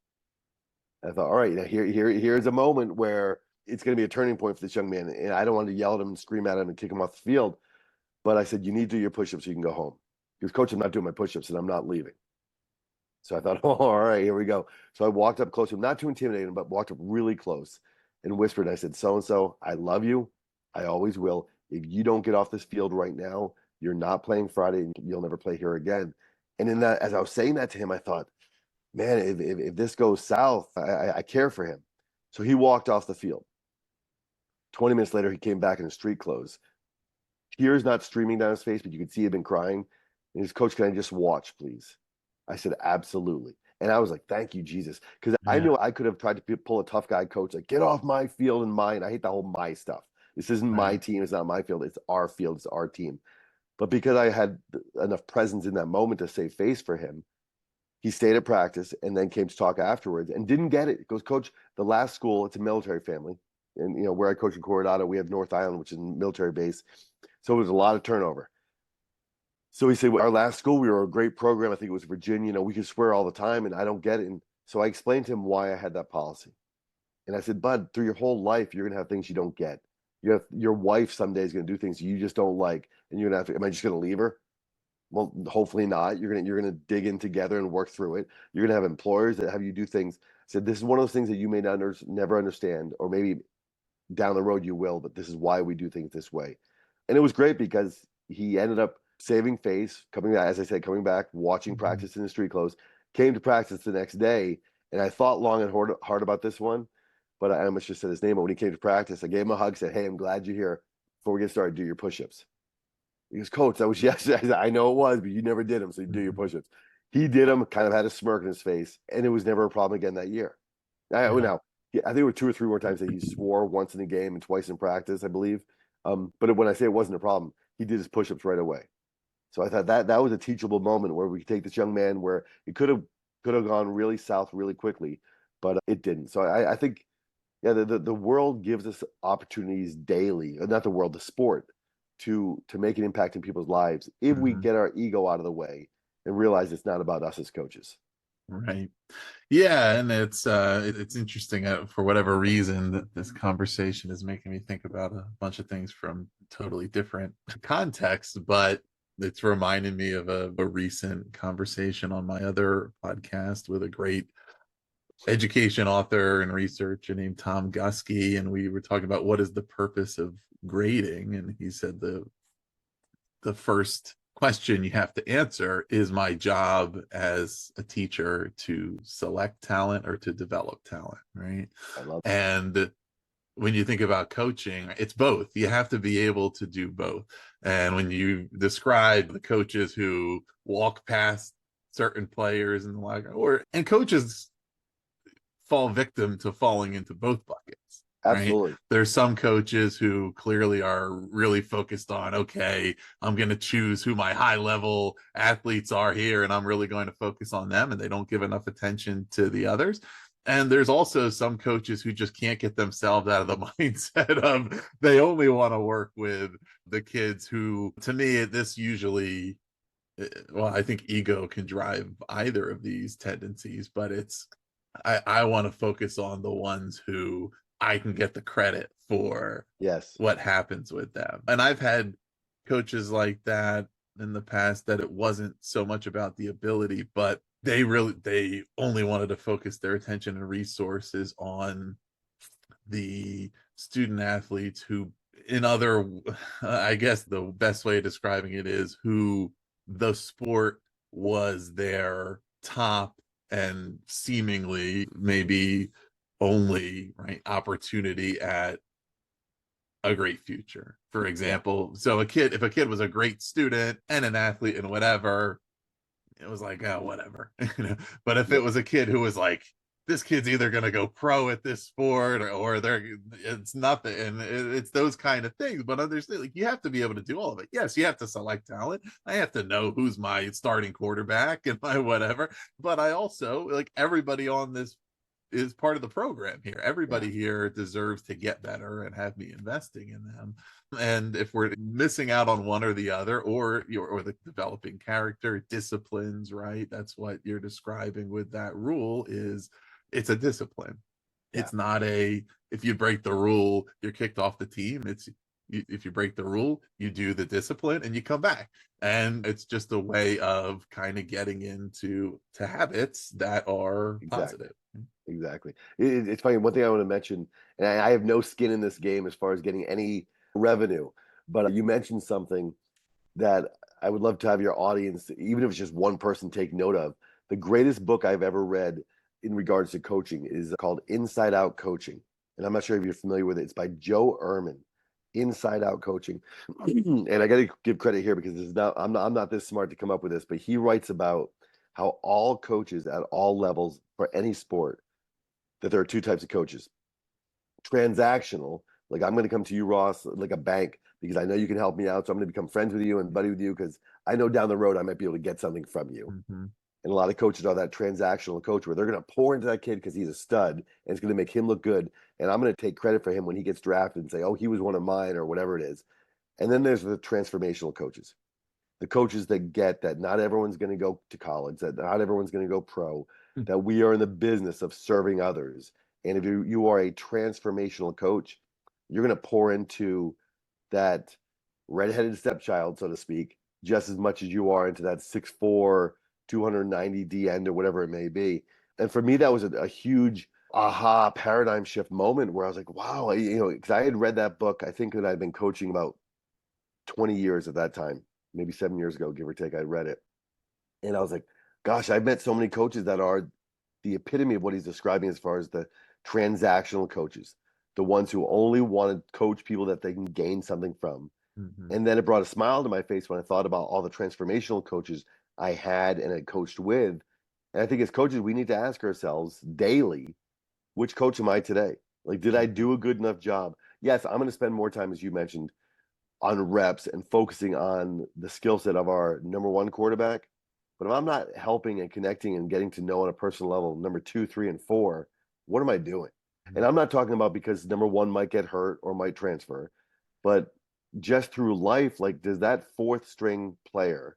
I thought, all right, now here's a moment where it's going to be a turning point for this young man. And I don't want to yell at him and scream at him and kick him off the field. But I said, you need to do your push-ups so you can go home. He goes, Coach, I'm not doing my push-ups and I'm not leaving. So I thought, oh, all right, here we go. So I walked up close to him, not to intimidate him, but walked up really close and whispered. I said, so-and-so, I love you. I always will. If you don't get off this field right now, you're not playing Friday and you'll never play here again. And in that, as I was saying that to him, I thought, man, if this goes south, I care for him. So he walked off the field. 20 minutes later, he came back in his street clothes. Tears not streaming down his face, but you could see he'd been crying. And his coach, can I just watch, please? I said, absolutely. And I was like, thank you, Jesus. Because I knew I could have tried to pull a tough guy coach, like, get off my field and mine. I hate the whole my stuff. This isn't my team. It's not my field. It's our field. It's our team. But because I had enough presence in that moment to save face for him, he stayed at practice and then came to talk afterwards and didn't get it. He goes, Coach, the last school, it's a military family. And, where I coach in Coronado, we have North Island, which is a military base. So it was a lot of turnover. So he said, well, our last school, we were a great program. I think it was Virginia. We could swear all the time, and I don't get it. And so I explained to him why I had that policy. And I said, Bud, through your whole life, you're going to have things you don't get. Your wife someday is going to do things you just don't like. And you're going to have to, am I just going to leave her? Well, hopefully not. You're going to dig in together and work through it. You're going to have employers that have you do things. I said, this is one of those things that you may never understand, or maybe down the road you will, but this is why we do things this way. And it was great because he ended up saving face, coming back, as I said, coming back, watching practice in the street clothes, came to practice the next day. And I thought long and hard about this one, but I almost just said his name. But when he came to practice, I gave him a hug, said, hey, I'm glad you're here. Before we get started, do your push-ups. He goes, Coach, that was yesterday. I know it was, but you never did them, so you do your push-ups. He did them, kind of had a smirk on his face, and it was never a problem again that year. Now, I think there were 2 or 3 more times that he swore, once in a game and twice in practice, I believe. But when I say it wasn't a problem, he did his push-ups right away. So I thought that was a teachable moment where we could take this young man where it could have gone really south really quickly, but it didn't. So I think, the world gives us opportunities daily, not the world, the sport, to make an impact in people's lives if we get our ego out of the way and realize it's not about us as coaches. Right. Yeah, and it's interesting for whatever reason that this conversation is making me think about a bunch of things from totally different contexts, but it's reminding me of a recent conversation on my other podcast with a great education author and researcher named Tom Gusky, and we were talking about what is the purpose of grading, and he said the first question you have to answer is my job as a teacher to select talent or to develop talent, right? I love that. And when you think about coaching, it's both. You have to be able to do both. And when you describe the coaches who walk past certain players and and coaches fall victim to falling into both buckets. Absolutely. Right? There's some coaches who clearly are really focused on, okay, I'm going to choose who my high level athletes are here, and I'm really going to focus on them, and they don't give enough attention to the others. And there's also some coaches who just can't get themselves out of the mindset of they only want to work with the kids who, to me, this usually, well, I think ego can drive either of these tendencies, but I want to focus on the ones who I can get the credit for what happens with them. And I've had coaches like that in the past that it wasn't so much about the ability, but they only wanted to focus their attention and resources on the student athletes who, I guess the best way of describing it is who the sport was their top and seemingly maybe only opportunity at a great future. For example, so if a kid was a great student and an athlete and whatever, it was like, oh, whatever. But if it was a kid who was like, this kid's either going to go pro at this sport or it's nothing, and it's those kind of things. But understand, you have to be able to do all of it. Yes, you have to select talent. I have to know who's my starting quarterback and my whatever. But I also, everybody on this is part of the program here. Everybody here deserves to get better and have me investing in them. And if we're missing out on one or the other, or the developing character disciplines, right? That's what you're describing with that rule. It's a discipline. It's not if you break the rule, you're kicked off the team. It's if you break the rule, you do the discipline and you come back. And it's just a way of kind of getting into habits that are positive. Exactly. It's funny. One thing I want to mention, and I have no skin in this game as far as getting any revenue, but you mentioned something that I would love to have your audience, even if it's just one person, take note of. The greatest book I've ever read in regards to coaching is called Inside Out Coaching. And I'm not sure if you're familiar with it. It's by Joe Herman, Inside Out Coaching. And I got to give credit here because this is not, I'm not this smart to come up with this, but he writes about how all coaches at all levels for any sport, that there are two types of coaches. Transactional, like I'm going to come to you, Ross, like a bank, because I know you can help me out. So I'm going to become friends with you and buddy with you because I know down the road I might be able to get something from you. Mm-hmm. And a lot of coaches are that transactional coach where they're going to pour into that kid because he's a stud and it's going to make him look good. And I'm going to take credit for him when he gets drafted and say, oh, he was one of mine or whatever it is. And then there's the transformational coaches, the coaches that get that not everyone's going to go to college, that not everyone's going to go pro, that we are in the business of serving others. And if you are a transformational coach, you're going to pour into that redheaded stepchild, so to speak, just as much as you are into that 6'4", 290 D end or whatever it may be. And for me, that was a huge aha paradigm shift moment where I was like, wow, because I had read that book. I think that I'd been coaching about 20 years at that time, maybe 7 years ago, give or take. I read it. And I was like, gosh, I've met so many coaches that are the epitome of what he's describing as far as the transactional coaches, the ones who only want to coach people that they can gain something from. Mm-hmm. And then it brought a smile to my face when I thought about all the transformational coaches I had and had coached with. And I think as coaches, we need to ask ourselves daily, which coach am I today? Like, did I do a good enough job? Yes, I'm going to spend more time, as you mentioned, on reps and focusing on the skill set of our number one quarterback. But if I'm not helping and connecting and getting to know on a personal level, number 2, 3, and 4, what am I doing? And I'm not talking about because number 1 might get hurt or might transfer, but just through life, like, does that fourth string player,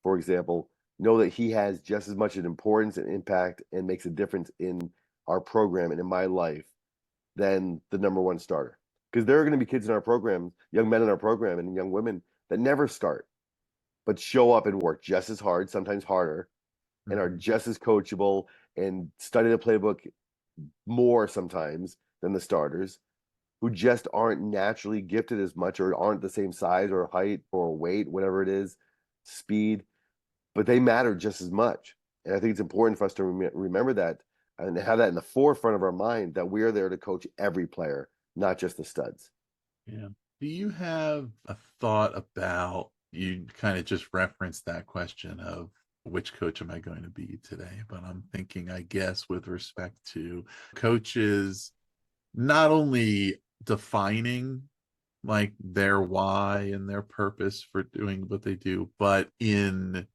for example, know that he has just as much an importance and impact and makes a difference in our program and in my life than the number 1 starter? Because there are going to be kids in our program, young men in our program and young women that never start, but show up and work just as hard, sometimes harder, and are just as coachable and study the playbook more sometimes than the starters, who just aren't naturally gifted as much or aren't the same size or height or weight, whatever it is, speed, but they matter just as much. And I think it's important for us to remember that and have that in the forefront of our mind, that we are there to coach every player, not just the studs. Yeah. Do you have a thought about, you kind of just referenced that question of which coach am I going to be today? But I'm thinking, I guess, with respect to coaches, not only defining like their why and their purpose for doing what they do, but in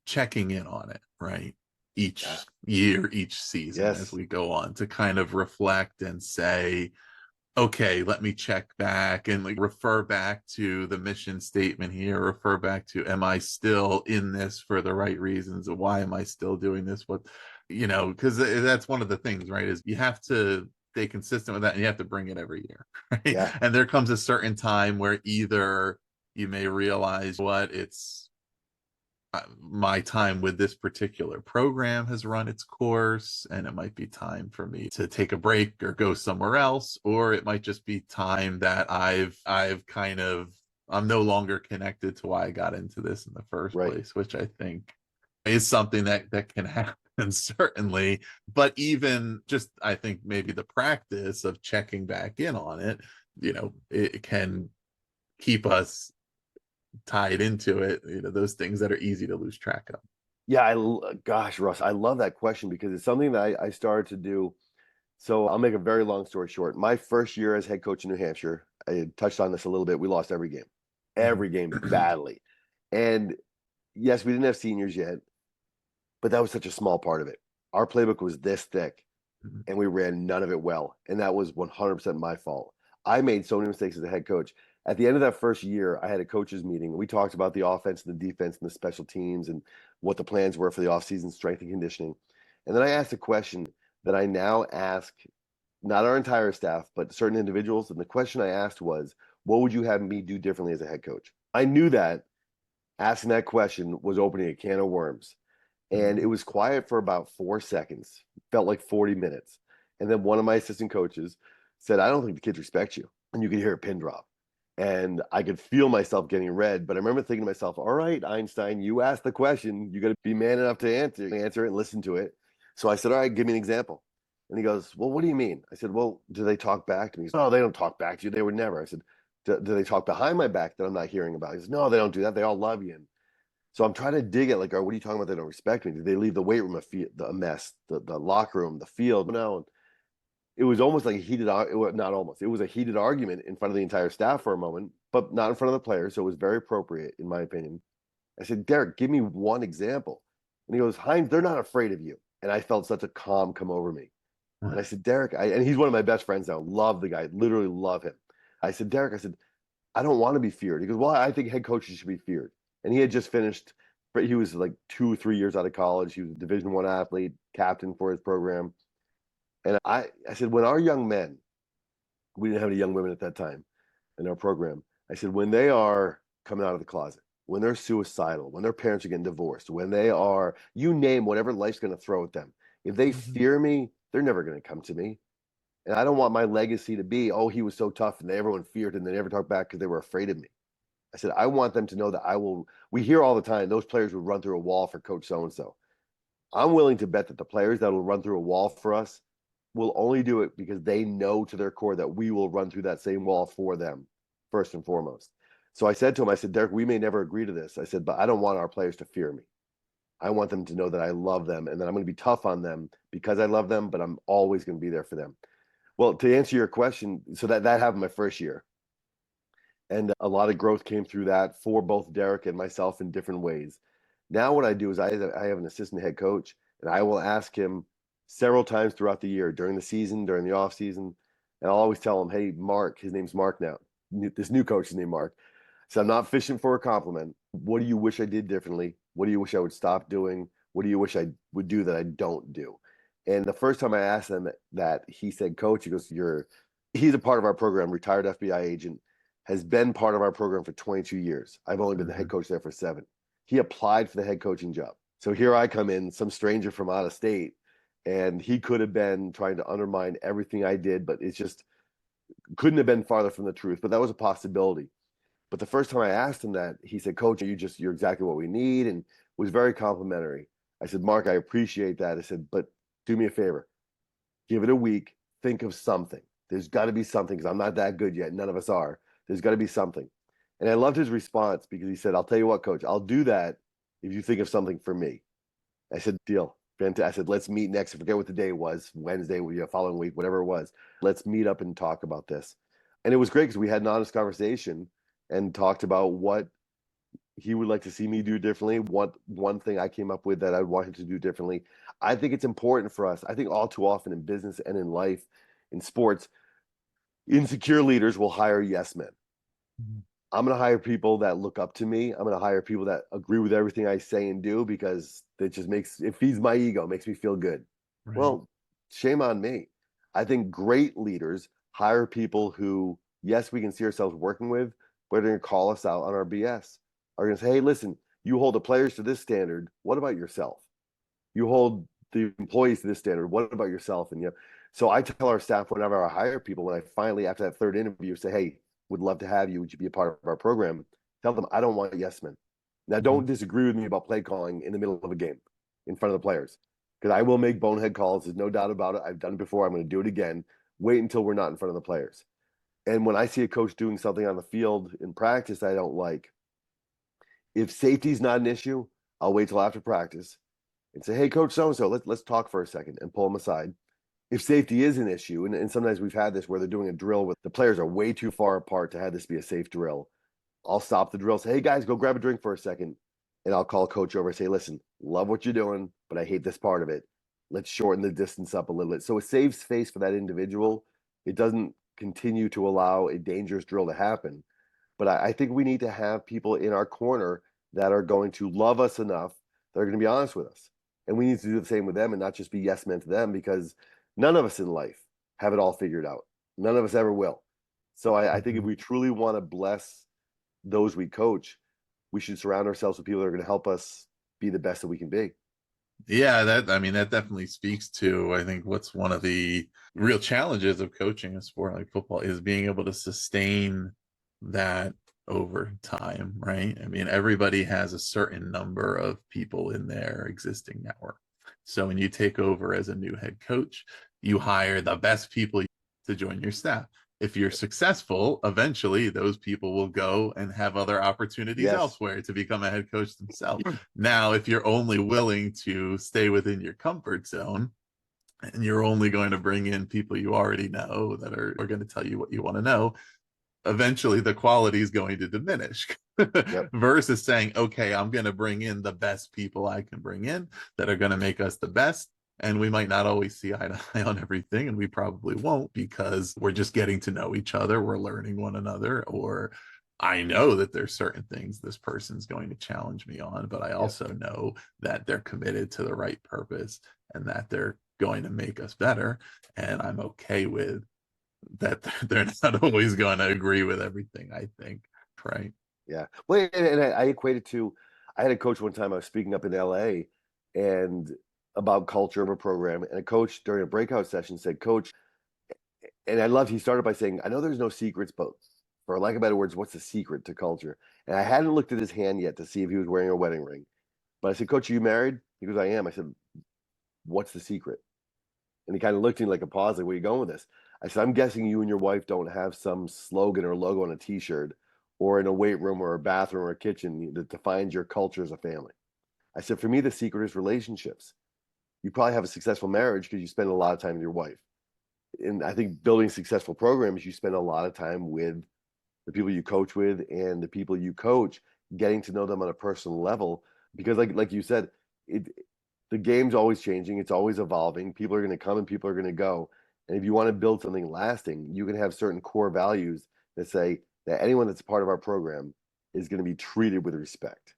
checking in on it, right? Each year, each season, as we go on, to kind of reflect and say, okay, let me check back and like refer back to the mission statement here, refer back to, am I still in this for the right reasons? Why am I still doing this? What, because that's one of the things, right? Is you have to stay consistent with that and you have to bring it every year, right? Yeah. And there comes a certain time where either you may realize it's my time with this particular program has run its course and it might be time for me to take a break or go somewhere else, or it might just be time that I'm no longer connected to why I got into this in the first place, which I think is something that can happen, certainly. But even just, I think maybe the practice of checking back in on it, it can keep us tied into it, those things that are easy to lose track of. Yeah, gosh, Russ, I love that question because it's something that I started to do. So I'll make a very long story short. My first year as head coach in New Hampshire, I touched on this a little bit. We lost every game badly. And yes, we didn't have seniors yet, but that was such a small part of it. Our playbook was this thick and we ran none of it well. And that was 100% my fault. I made so many mistakes as a head coach. At the end of that first year, I had a coaches meeting. We talked about the offense and the defense and the special teams and what the plans were for the offseason strength and conditioning. And then I asked a question that I now ask not our entire staff, but certain individuals. And the question I asked was, what would you have me do differently as a head coach? I knew that asking that question was opening a can of worms. And it was quiet for about 4 seconds, felt like 40 minutes. And then one of my assistant coaches said, I don't think the kids respect you. And you could hear a pin drop. And I could feel myself getting red. But I remember thinking to myself, all right, Einstein, you asked the question. You got to be man enough to answer it and listen to it. So I said, all right, give me an example. And he goes, well, what do you mean? I said, well, do they talk back to me? He said, oh, they don't talk back to you. They would never. I said, do they talk behind my back that I'm not hearing about? He says, no, they don't do that. They all love you. And so I'm trying to dig at, like, what are you talking about? They don't respect me. Did they leave the weight room a mess, the locker room, the field? No. It was almost like not almost. It was a heated argument in front of the entire staff for a moment, but not in front of the players. So it was very appropriate, in my opinion. I said, Derek, give me one example. And he goes, Hines, they're not afraid of you. And I felt such a calm come over me. And I said, Derek, and he's one of my best friends now. Love the guy, literally love him. I said, Derek, I don't want to be feared. He goes, well, I think head coaches should be feared. And he had just finished, he was like 2 or 3 years out of college. He was a Division I athlete, captain for his program. And I said, when our young men, we didn't have any young women at that time in our program. I said, when they are coming out of the closet, when they're suicidal, when their parents are getting divorced, when they are, you name whatever life's going to throw at them, if they fear me, they're never going to come to me. And I don't want my legacy to be, oh, he was so tough and everyone feared him. They never talked back because they were afraid of me. I said, I want them to know that we hear all the time, those players would run through a wall for coach so-and-so. I'm willing to bet that the players that will run through a wall for us will only do it because they know to their core that we will run through that same wall for them, first and foremost. So I said to him, I said, Derek, we may never agree to this. I said, but I don't want our players to fear me. I want them to know that I love them and that I'm going to be tough on them because I love them, but I'm always going to be there for them. Well, to answer your question, so that happened my first year. And a lot of growth came through that for both Derek and myself in different ways. Now what I do is I have an assistant head coach, and I will ask him several times throughout the year, during the season, during the off season, and I'll always tell him, hey, Mark, his name's Mark now. This new coach is named Mark. So I'm not fishing for a compliment. What do you wish I did differently? What do you wish I would stop doing? What do you wish I would do that I don't do? And the first time I asked him that, he said, Coach, he goes, he's a part of our program, retired FBI agent, has been part of our program for 22 years. I've only been the head coach there for 7. He applied for the head coaching job. So here I come in, some stranger from out of state, and he could have been trying to undermine everything I did, but it's just couldn't have been farther from the truth. But that was a possibility. But the first time I asked him that, he said, Coach, you're exactly what we need, and was very complimentary. I said, Mark, I appreciate that. I said, but do me a favor. Give it a week. Think of something. There's got to be something, because I'm not that good yet. None of us are. There's got to be something. And I loved his response, because he said, I'll tell you what, Coach, I'll do that if you think of something for me. I said, deal. Fantastic. I said, let's meet next. I forget what the day was, Wednesday, following week, whatever it was. Let's meet up and talk about this. And it was great because we had an honest conversation and talked about what he would like to see me do differently. What one thing I came up with that I'd want him to do differently. I think it's important for us. I think all too often in business and in life, in sports, insecure leaders will hire yes men. Mm-hmm. I'm going to hire people that look up to me. I'm going to hire people that agree with everything I say and do, because it feeds my ego, makes me feel good. Right. Well, shame on me. I think great leaders hire people who, yes, we can see ourselves working with, but they're going to call us out on our BS. Are going to say, hey, listen, you hold the players to this standard. What about yourself? You hold the employees to this standard. What about yourself? And so I tell our staff whenever I hire people, when I finally, after that third interview, say, hey, would love to have you. Would you be a part of our program? Tell them I don't want yes men. Now, don't disagree with me about play calling in the middle of a game in front of the players, because I will make bonehead calls. There's no doubt about it. I've done it before. I'm going to do it again. Wait until we're not in front of the players. And when I see a coach doing something on the field in practice I don't like, if safety is not an issue, I'll wait till after practice and say, hey, Coach so-and-so, let's talk for a second, and pull them aside. If safety is an issue, and sometimes we've had this where they're doing a drill where the players are way too far apart to have this be a safe drill, I'll stop the drill, say, hey, guys, go grab a drink for a second. And I'll call coach over and say, listen, love what you're doing, but I hate this part of it. Let's shorten the distance up a little bit. So it saves space for that individual. It doesn't continue to allow a dangerous drill to happen. But I think we need to have people in our corner that are going to love us enough, that are going to be honest with us. And we need to do the same with them and not just be yes men to them, because none of us in life have it all figured out. None of us ever will. So I think if we truly want to bless those we coach, we should surround ourselves with people that are going to help us be the best that we can be. Yeah, that definitely speaks to, I think, what's one of the real challenges of coaching a sport like football is being able to sustain that over time, right? I mean, everybody has a certain number of people in their existing network. So when you take over as a new head coach, you hire the best people to join your staff. If you're successful, eventually those people will go and have other opportunities elsewhere to become a head coach themselves. Now, if you're only willing to stay within your comfort zone and you're only going to bring in people you already know that are going to tell you what you want to know, eventually the quality is going to diminish. Versus saying, okay, I'm going to bring in the best people I can bring in that are going to make us the best. And we might not always see eye to eye on everything, and we probably won't, because we're just getting to know each other. We're learning one another, or I know that there's certain things this person's going to challenge me on, but I also know that they're committed to the right purpose and that they're going to make us better. And I'm okay with that. They're not always going to agree with everything I think, right? Yeah. Well, and I equate it to, I had a coach one time, I was speaking up in LA and about culture of a program, and a coach during a breakout session said, Coach, and I loved, he started by saying, I know there's no secrets, but for lack of better words, what's the secret to culture? And I hadn't looked at his hand yet to see if he was wearing a wedding ring. But I said, Coach, are you married? He goes, I am. I said, what's the secret? And he kind of looked at me like a pause, like, where are you going with this? I said, I'm guessing you and your wife don't have some slogan or logo on a t-shirt or in a weight room or a bathroom or a kitchen that defines your culture as a family. I said, for me, the secret is relationships. You probably have a successful marriage because you spend a lot of time with your wife. And I think building successful programs, you spend a lot of time with the people you coach with and the people you coach, getting to know them on a personal level. Because like you said, the game's always changing. It's always evolving. People are going to come and people are going to go. And if you want to build something lasting, you can have certain core values that say that anyone that's a part of our program is going to be treated with respect.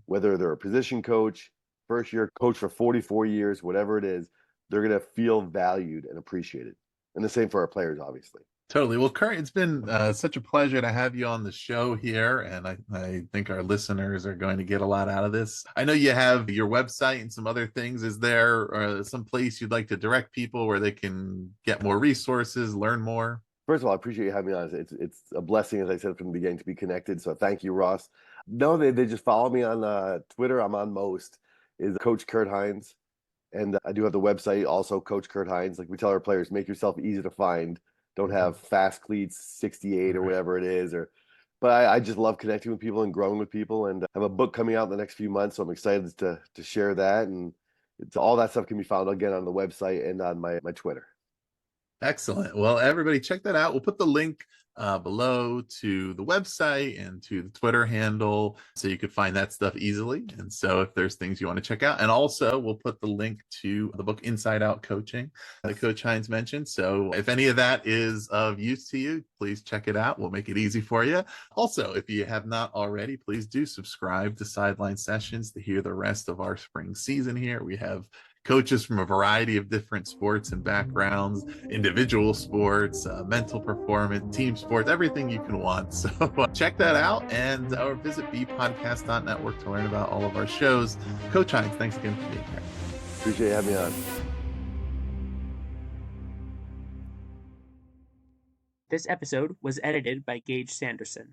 Whether they're a position coach, first year coach for 44 years, whatever it is, they're going to feel valued and appreciated. And the same for our players, obviously. Totally. Well, Kurt, it's been such a pleasure to have you on the show here. And I think our listeners are going to get a lot out of this. I know you have your website and some other things. Is there some place you'd like to direct people where they can get more resources, learn more? First of all, I appreciate you having me on. It's a blessing, as I said from the beginning, to be connected. So thank you, Ross. No, they just follow me on Twitter. I'm on most. Is Coach Kurt Hines. And I do have the website, also Coach Kurt Hines. Like we tell our players, make yourself easy to find. Don't have fast cleats 68 or whatever it is. But I just love connecting with people and growing with people. And I have a book coming out in the next few months, so I'm excited to share that. And all that stuff can be found again on the website and on my Twitter. Excellent. Well, everybody check that out. We'll put the link below to the website and to the Twitter handle so you could find that stuff easily. And so if there's things you want to check out, and also we'll put the link to the book Inside Out Coaching that Coach Hines mentioned. So if any of that is of use to you, please check it out. We'll make it easy for you. Also, if you have not already, please do subscribe to Sideline Sessions to hear the rest of our spring season here. We have coaches from a variety of different sports and backgrounds, individual sports, mental performance, team sports, everything you can want. So check that out, and or visit bpodcast.network to learn about all of our shows. Coach Hines, thanks again for being here. Appreciate you having me on. This episode was edited by Gage Sanderson.